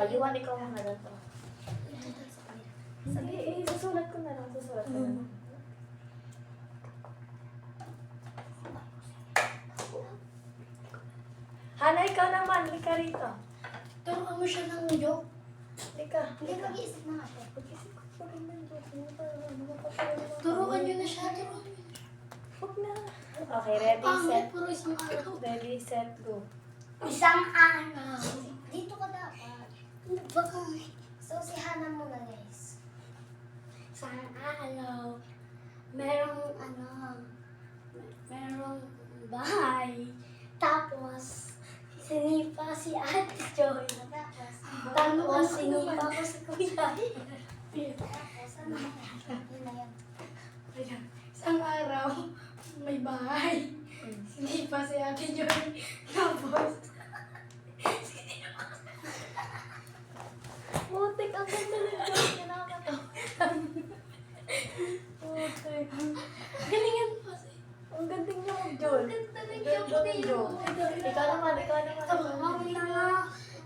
Yuan, ikaw mga na to. Sige, susulat ko na lang. Susulat ko na lang. Hana, ikaw naman. Halika rito. Turuan mo siya ng joke. Halika. Hindi, mag-iisip na nga siya. Pag-isip ko pa rin ng joke. Turuan niyo na siya. Turuan niyo. Huwag na. Okay, ready, Pangit, set. puro isang araw. Ready, set, go. Isang araw. Dito ka dapat. Baka. So, si Hana muna, guys. Isang araw. Merong merong bahay. Tapos, sinipa si Ate Joy. Tapos, sinipa ko si Kuya. Tapos, ano na yan? Yun na yan. Ayan. Isang araw, may bahay. Sinipa si Ate Joy. Tapos, Putik, ang ganda ng joke. Nakakatawa. Putik. galingan mo kasi. Ang ganda niya mag-joke. Ang ganda ng Joke joke ng niyo. joke. Ikaw naman, ikaw naman. Kami na nga.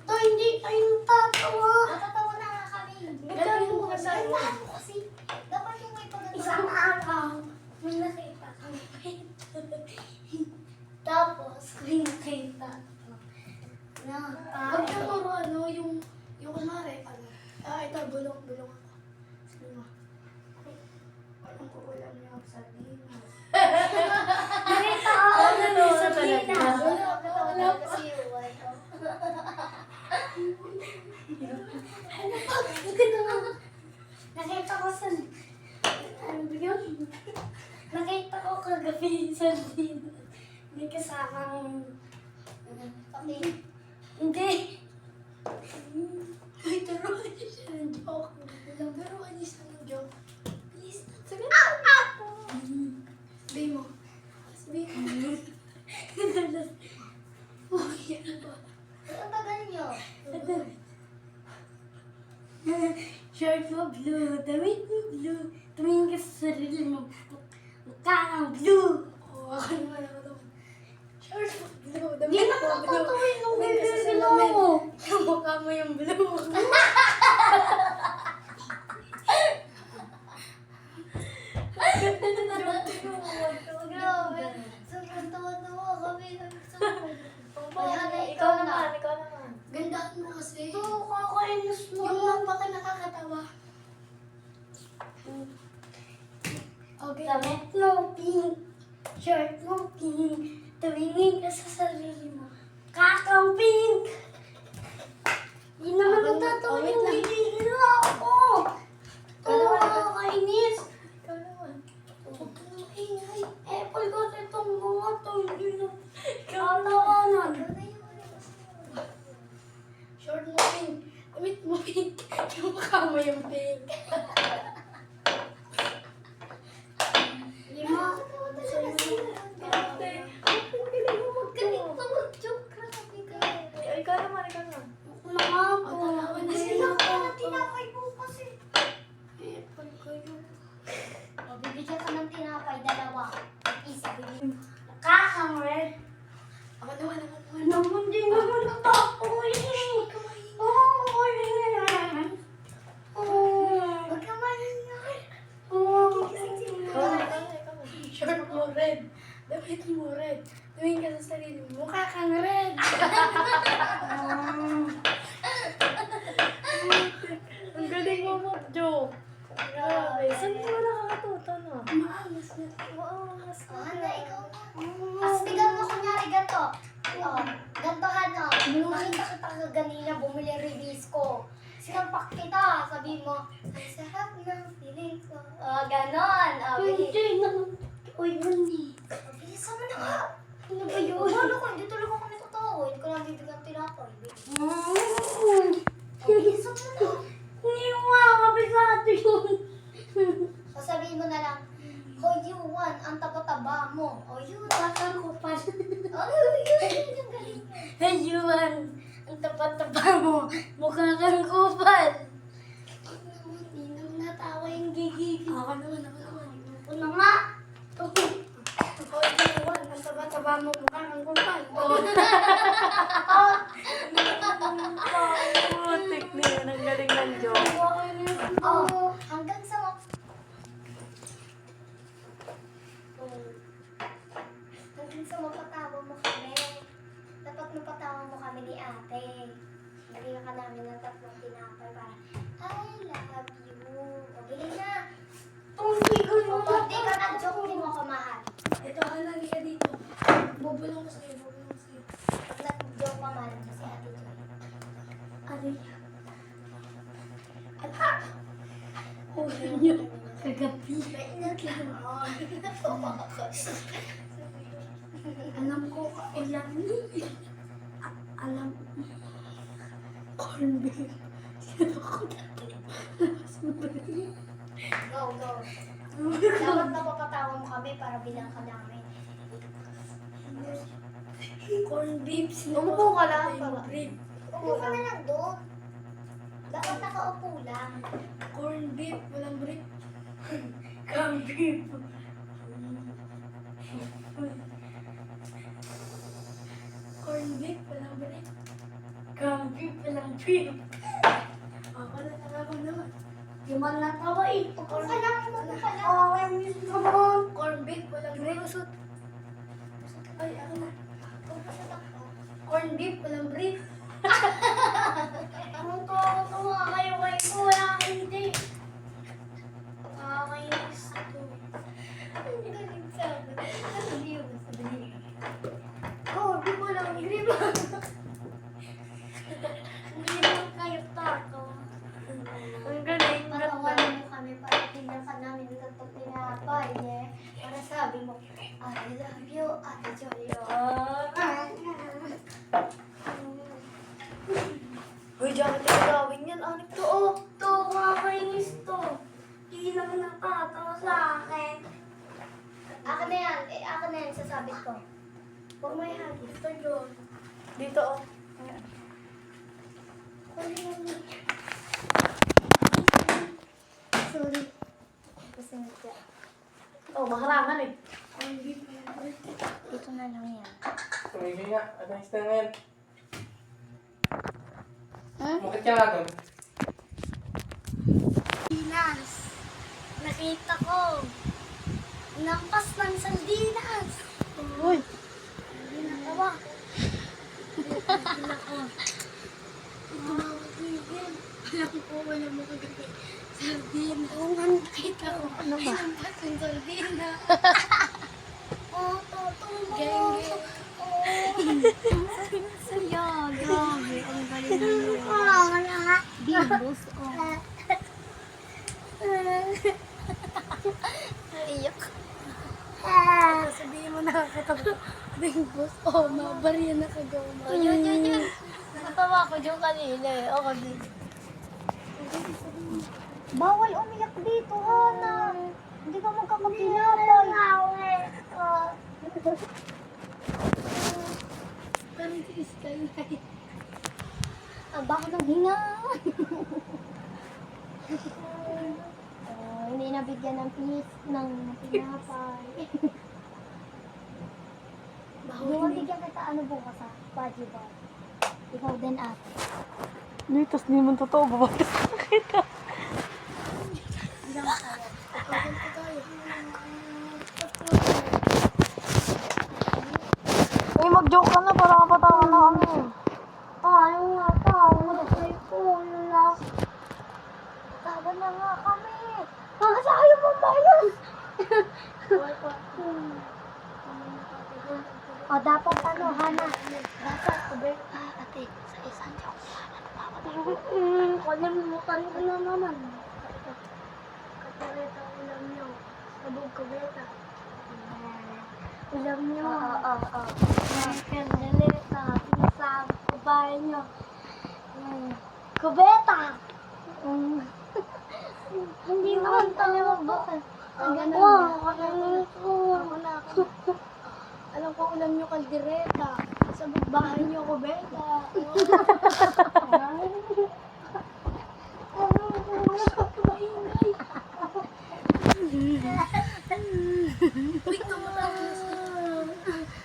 To, hindi tayo tatawa. Natatawa na nga kami. Galing mo kasi. Ay, ano kasi? Dapat yung may paganda. Isang araw, may nakita kami. Tapos, may nakita ko na huwag na puro yung kunwari, ito, bulong ako. Sabi mo, walang kukulam niya ako sa dinas. Nakita ko. Ano to? Sa Ano Pinas. talaga? Natawa na kasi Yuan. Hindi na nga. Nakita ko sa, ano ba yun? Nakita ko kagabi sa dinas. May kasamang, Okay. hindi. May turuan niya siya ng joke. Turuan niya siya ng joke. Please, sabi mo. Sabi mo. Sabi mo. Oh, yan ba? Ang tagal niyo. Shirt mo blue, damit mo blue. Tumingin ka sa sarili mo. Mukha kang blue. Oh, ako naman ako naman. Shirt mo blue, damit Yan mo ang blue. natutuwin nung Tumingin ka sa bibili salamin. mo. Yung mukha mo yung blue. Grabe. Sobrang tawa-tawa kami. Ikaw naman, ikaw naman. Gandaan mo kasi. Ito, kakainis mo. Yung napaka nakakatawa. Okay. Damit mo pink. Shirt mo pink. Tumingin ka sa sarili mo. Kakang pink! Hindi naman natatawa yung gigigil ako. Oo, nakakainis. Ikaw naman. Huwag kang maingay. Apple kasi itong mga to. Hindi na katawanan. Short mo pink. Damit mo pink. Yung mukha mo yung pink. Lima. Grabe. Ang galing mo mag-joke. Ikaw naman, ikaw naman. Ako na nga po. Sila ko na tinapay bukas eh. Apple kayo. O, bibigyan ka ng tinapay, dalawa. Isa, bibigyan. Nakaka-red. Ako naman, Naman din naman ako eh. Oo, Huwag ka maingay. Ikaw naman. Shirt mo red. Damit mo red. Tumingin ka sa sarili mo. Mukha kang red. Ang galing mo mag-joke. Grabe. Saan mo nakakatuto no? Maalas na. Wow, mas O, Hana, ikaw na. Astigan mo kunyari ganito. O, ganito, Hana. Nakita kita kaganina, bumili release ko. Sinampak kita. Sabi mo, ang sarap ng feeling ko. O, ganon. O, bilis. Hindi naman. Uy, mani. O, bilisan mo na nga. Ano ba yun? Ano ko, hindi talaga ako natatawa. Hindi ko lang bibigyan ng tinapay. O, Mm. bilisan mo na. Hindi mo nga kabisado yun. O, sabihin mo na lang, Hoy, Yuan, ang taba-taba mo. O, yun. Bakang kupal. O, yun. Yung galing mo. Hey, Yuan. Ang tapat-taba mo. Mukha kang kupal. Hindi naman natawa yung gigigil. Ako naman. Ako na nga. Hoy, Yuan. Ang tapat-taba mo. Mukha kang kupal. Putik Oh, hanggang sa hanggang sa mapatawa mo kami. Dapat mapatawa mo kami ni ate. Bigyan ka namin ng 3 tinapay para I love you. O, bili na. Tungkol mo. Hindi ka na joke, hindi mo ako mahal. Ito, halali ka dito. Bubulong ko sa'yo, bubulong ko sa'yo. Pag nag-joke ka, mahal mo si ate Joy. Aray. Huli niyo. Kagabi. Maingat lang. Alam ko, ulan niyo. Alam ko. Corn beef. Sino ko dati? Go, go. Dapat napapatawa mo kami para bilang ka namin. Corn beef. Umupo ka lang. Beef. Upo ka na lang doon. Dapat nakaupo lang. Corn beef. Walang beef. Corn beef. Corn beef. Walang beef. Corn beef. Walang beef. Ako na ako naman. Di man natawa eh. Upo ka lang, upo ka lang. Oh, I miss come on. Corn beef. Walang beef. Ay, ako na. Corn beef. Walang beef. Ang tuwa kayo ko. Wala kang hindi. Nakakainis ito. Ang galing sabi. Hindi mo sabi. Oh, di mo lang grip. Hindi mo kayo tato. Ang galing. Patawanan mo kami para tingnan ka namin ng tinapay eh. Para sabi mo, I love you, Ate Joy. Uy, diyan kita gagawin yan. Anik to, oh. To, kakainis to. Hindi naman nakatawa sa akin. Akin na yan. Akin na yan, sasabit ko. Huwag may hagis to, John. Dito, oh. Sorry. Kasi nga. Oh, makarangan eh. Ito na lang yan. Tumigil nga. Adayos na ngayon. Hmm? Bakit ka nga doon? Sardinas. Nakita ko. Nampas ng sardinas. Uy. Hindi natawa. Nakita ko. Ito mga kagigil. Alam ko wala mo kagigil. Sardinas. Oo nga, nakita ko. Ano ba? Nampas ng sardinas. Oh, toto mo. Geng-geng. Saya, grabe. Ang galing mo. Wala nga. Bimbos, oh. Iyak. Sabihin mo nakakatawa. Bing boss, oh, mabariya na kagawa. Yun. Natawa ko dyan kanina eh. Okay, din. Bawal umiyak dito, Hana. Hindi ka magkakapinapay. Parang si Sky. Ang baka ng hinga. Hindi nabigyan ng pinapay. Hindi mo bigyan kita ano bukas ha? Baji ba? Ikaw din ate. Hindi, tas di naman totoo. Babatas na kita. Uy, mag-joke ka na para kapatawa na kami. Ayaw nga tao. Matapay ko. Lala. Tawa na nga kami. Ayaw mo ba yun? O, dapat ano, Hana? Dapat, ate, sa isang joke. Kalimutan ko na naman. Katalita ulam nyo. Sabog kabeta. Ulam nyo. Oo. Kandalita. Pinasabog ko bahay nyo. Kubeta! Hindi naman talaga ba? Ang ganun. Wow, Ako na ako. Alam ko ulam nyo kaldereta. Sa bahay nyo kubeta.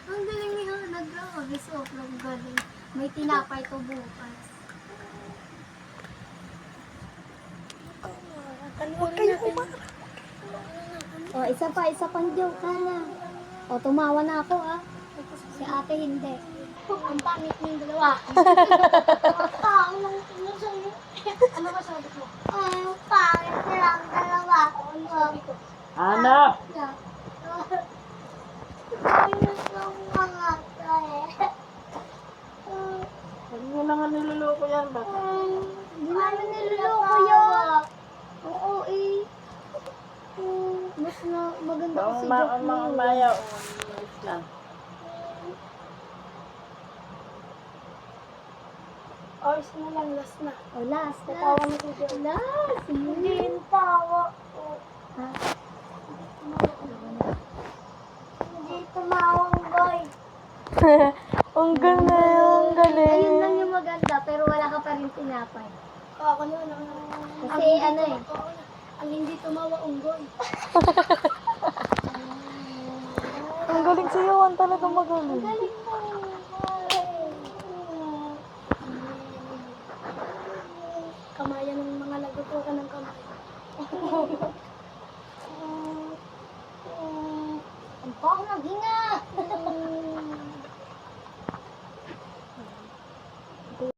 Ang galing ni Hana, grabe. Sobrang galing. May tinapay to bukas. Huwag kayo umarap. O, isa pang joke ka na. O, tumawa na ako ah. Si ate hindi. Ang pangit ng dalawa. Ang ano sa'yo? Ano ba sabi ko? Ang pangit nilang dalawa. Ano sabi ko? Ana! Ayos lang mga tayo. Huwag niyo na nga niloloko yan, bata. Hindi namin niloloko yun. Oo eh. Mas na maganda kasi Ang joke mo. mga maya, umalis lang. Oras na lang, last na. O, last. Tatawa na si Joe. Last. Hindi yung tawa. Ha? Hindi tumawang boy. Ang galing, ang Ayun lang galing. yung maganda, pero wala ka pa rin tinapay. Ako naman, ako naman. Kasi ano eh. Ang hindi tumawa, unggoy. Ang galing si Yuan, talaga magaling. Kamayan ng mga lagutukan ng kamay.